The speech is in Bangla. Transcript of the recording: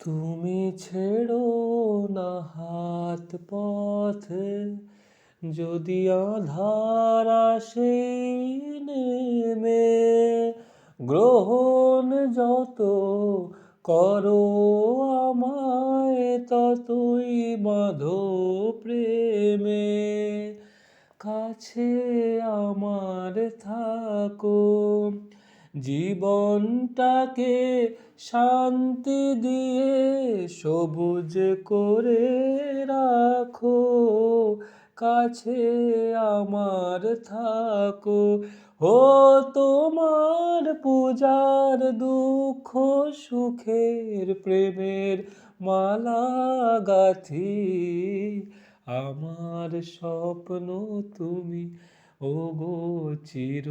তুমি ছেড়ো না হাত পথে, যদি আঁধার আসে নেমে, গ্রহণ যত করো আমায়, ততই বাঁধো প্রেমে। কাছে আমার থাকো, জীবনটাকে শান্তি দিয়ে সবুজ করে রাখো। কাছে আমার থাকো, ও তোমার পূজার দুঃখ সুখের প্রেমের মালা গাঁথি। আমার স্বপ্ন তুমি, ওগো চির